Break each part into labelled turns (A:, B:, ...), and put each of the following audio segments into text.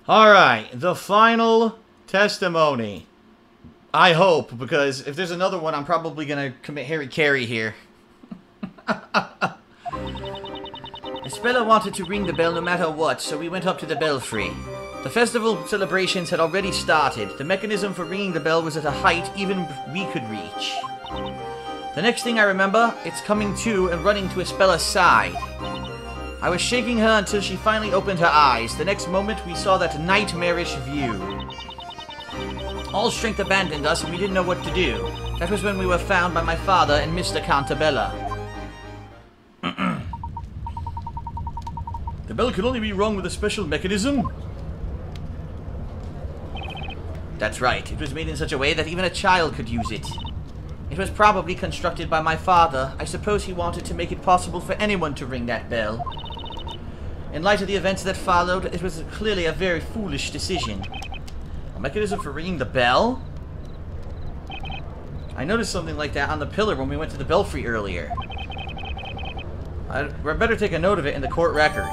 A: Alright, the final testimony. I hope, because if there's another one, I'm probably going to commit Harry Carey here. Espella wanted to ring the bell no matter what, so we went up to the belfry. The festival celebrations had already started. The mechanism for ringing the bell was at a height even we could reach. The next thing I remember, it's coming to and running to Espella's side. I was shaking her until she finally opened her eyes. The next moment, we saw that nightmarish view. All strength abandoned us and we didn't know what to do. That was when we were found by my father and Mr. Cantabella.
B: The bell can only be rung with a special mechanism?
A: That's right. It was made in such a way that even a child could use it. It was probably constructed by my father. I suppose he wanted to make it possible for anyone to ring that bell. In light of the events that followed, it was clearly a very foolish decision. A mechanism for ringing the bell? I noticed something like that on the pillar when we went to the belfry earlier. We better take a note of it in the court record.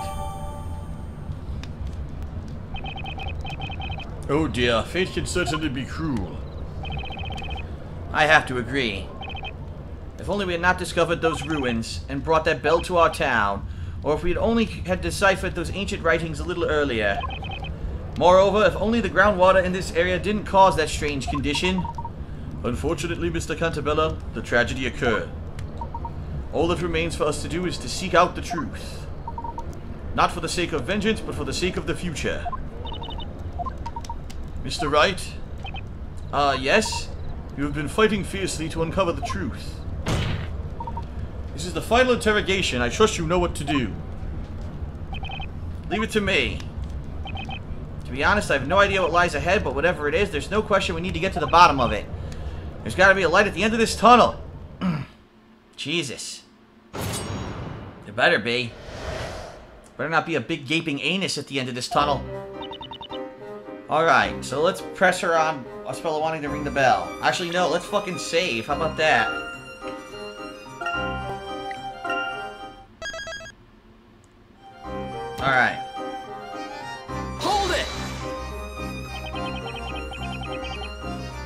B: Oh dear, fate can certainly be cruel.
A: I have to agree. If only we had not discovered those ruins and brought that bell to our town, or if we had deciphered those ancient writings a little earlier. Moreover, if only the groundwater in this area didn't cause that strange condition.
B: Unfortunately, Mr. Cantabella, the tragedy occurred. All that remains for us to do is to seek out the truth. Not for the sake of vengeance, but for the sake of the future. Mr. Wright?
A: Yes?
B: You have been fighting fiercely to uncover the truth. This is the final interrogation. I trust you know what to do.
A: Leave it to me. To be honest, I have no idea what lies ahead, but whatever it is, there's no question we need to get to the bottom of it. There's got to be a light at the end of this tunnel. Jesus. There better be. Better not be a big gaping anus at the end of this tunnel. Alright, so let's press her on Espella wanting to ring the bell. Actually, no, let's fucking save. How about that? Alright.
C: Hold it!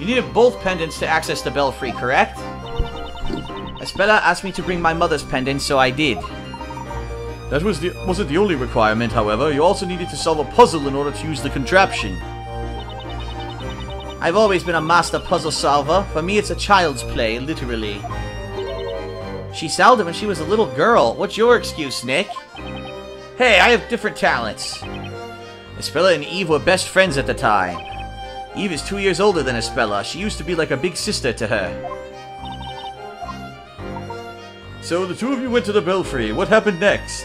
A: You needed both pendants to access the belfry, correct? Espella asked me to bring my mother's pendant, so I did.
B: That wasn't the only requirement, however. You also needed to solve a puzzle in order to use the contraption.
A: I've always been a master puzzle solver. For me, it's a child's play, literally. She solved it when she was a little girl. What's your excuse, Nick? Hey, I have different talents. Espella and Eve were best friends at the time. Eve is 2 years older than Espella. She used to be like a big sister to her.
B: So the two of you went to the belfry. What happened next?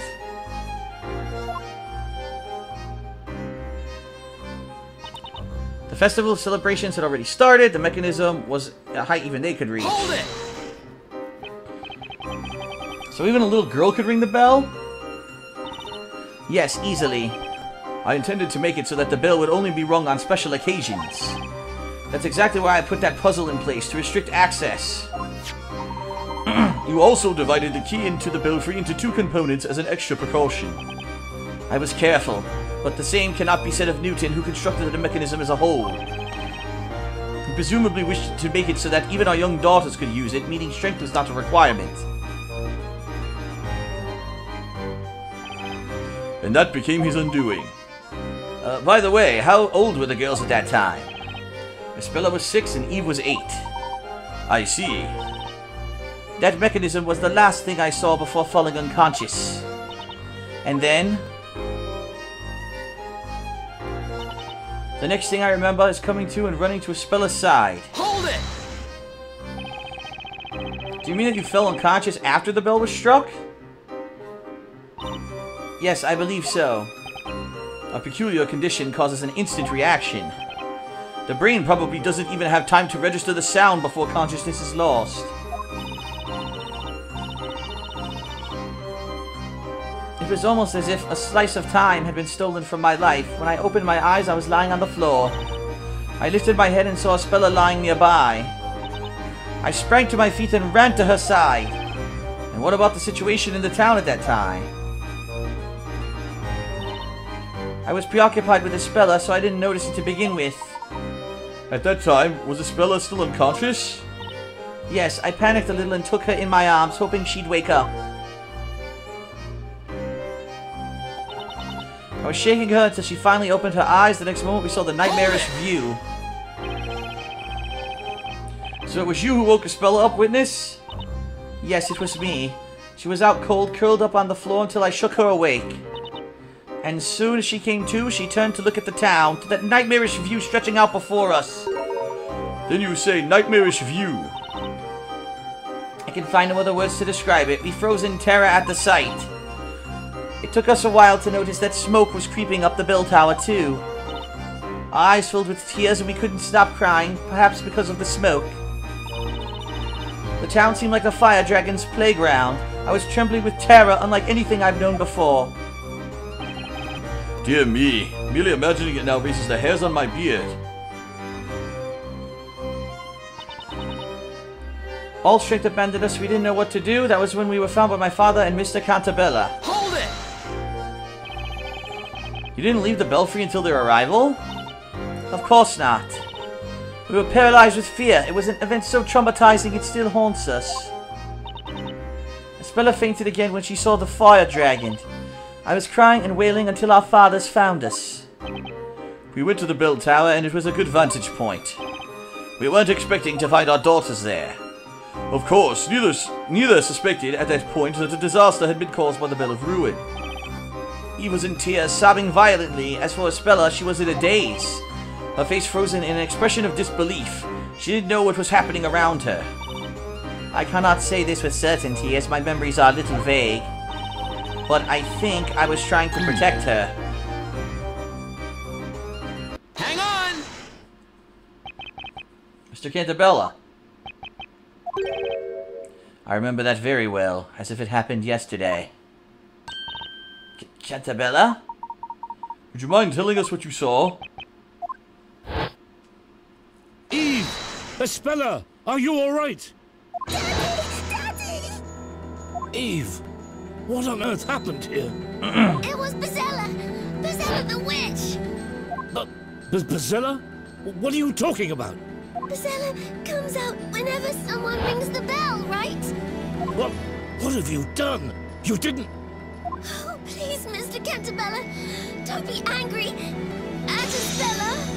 A: The festival celebrations had already started. The mechanism was a height even they could reach.
C: Hold it!
A: So even a little girl could ring the bell? Yes, easily.
B: I intended to make it so that the bell would only be rung on special occasions.
A: That's exactly why I put that puzzle in place, to restrict access.
B: You also divided the key into the belfry into two components as an extra precaution.
A: I was careful, but the same cannot be said of Newton, who constructed the mechanism as a whole. He presumably wished to make it so that even our young daughters could use it, meaning strength was not a requirement.
B: And that became his undoing.
A: By the way, how old were the girls at that time? Espella was 6 and Eve was 8.
B: I see.
A: That mechanism was the last thing I saw before falling unconscious. And then... the next thing I remember is coming to and running to Espella's side.
C: Hold
A: it! Do you mean that you fell unconscious after the bell was struck? Yes, I believe so. A peculiar condition causes an instant reaction. The brain probably doesn't even have time to register the sound before consciousness is lost. It was almost as if a slice of time had been stolen from my life. When I opened my eyes, I was lying on the floor. I lifted my head and saw Espella lying nearby. I sprang to my feet and ran to her side. And what about the situation in the town at that time? I was preoccupied with Espella, so I didn't notice it to begin with.
B: At that time, was Espella still unconscious?
A: Yes, I panicked a little and took her in my arms, hoping she'd wake up. I was shaking her until she finally opened her eyes. The next moment we saw the nightmarish view.
B: So it was you who woke Espella up, witness?
A: Yes, it was me. She was out cold, curled up on the floor until I shook her awake. And soon as she came to, she turned to look at the town, to that nightmarish view stretching out before us.
B: Then you say nightmarish view.
A: I can find no other words to describe it. We froze in terror at the sight. It took us a while to notice that smoke was creeping up the bell tower too. Our eyes filled with tears and we couldn't stop crying, perhaps because of the smoke. The town seemed like the fire dragon's playground. I was trembling with terror unlike anything I've known before.
B: Dear me, merely imagining it now raises the hairs on my beard.
A: All strength abandoned us, we didn't know what to do. That was when we were found by my father and Mr. Cantabella.
C: Hold it!
A: You didn't leave the belfry until their arrival? Of course not. We were paralyzed with fear. It was an event so traumatizing it still haunts us. Espella fainted again when she saw the fire dragon. I was crying and wailing until our fathers found us.
B: We went to the bell tower and it was a good vantage point. We weren't expecting to find our daughters there. Of course, neither suspected at that point that a disaster had been caused by the Bell of Ruin.
A: Eve was in tears, sobbing violently. As for Espella, she was in a daze. Her face frozen in an expression of disbelief. She didn't know what was happening around her. I cannot say this with certainty, as my memories are a little vague. But I think I was trying to protect her.
C: Hang on!
A: Mr. Cantabella. I remember that very well, as if it happened yesterday. Cantabella?
B: Would you mind telling us what you saw?
D: Eve! Espella! Are you alright?
E: Daddy!
D: Eve! What on earth happened here?
E: It was Bazella! Bazella the witch!
D: Bazella? What are you talking about?
E: Bazella comes out whenever someone rings the bell, right?
D: What have you done? You didn't...
E: Oh, please, Mr. Cantabella, don't be angry at Espella.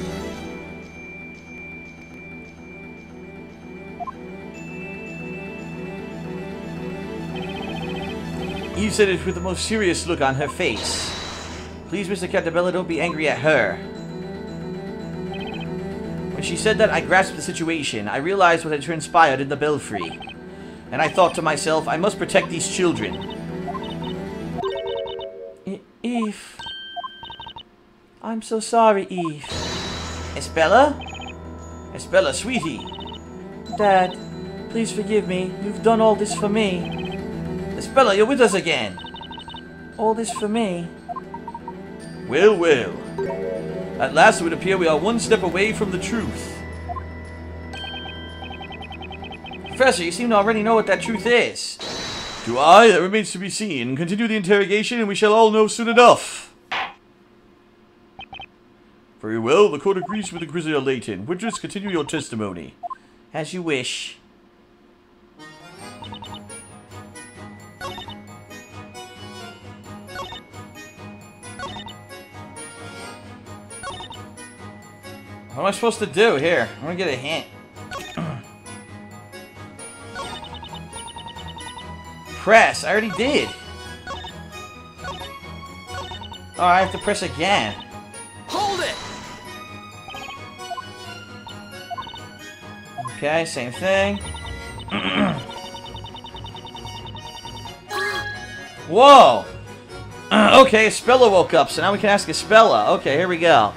A: Eve said it with the most serious look on her face. Please, Mr. Cantabella, don't be angry at her. When she said that, I grasped the situation. I realized what had transpired in the belfry. And I thought to myself, I must protect these children. Eve. I'm so sorry, Eve. Espella? Espella, sweetie. Dad, please forgive me. You've done all this for me. Espella, you're with us again. All this for me.
B: Well, well. At last it would appear we are one step away from the truth.
A: Professor, you seem to already know what that truth is.
B: Do I? That remains to be seen. Continue the interrogation and we shall all know soon enough. Very well, the court agrees with Inquisitor Layton. Witness, continue your testimony.
A: As you wish. What am I supposed to do? Here, I'm gonna get a hint. Press. I already did. Oh, I have to press again.
C: Hold it!
A: Okay, same thing. Whoa! Okay, Espella woke up, so now we can ask Espella. Okay, here we go.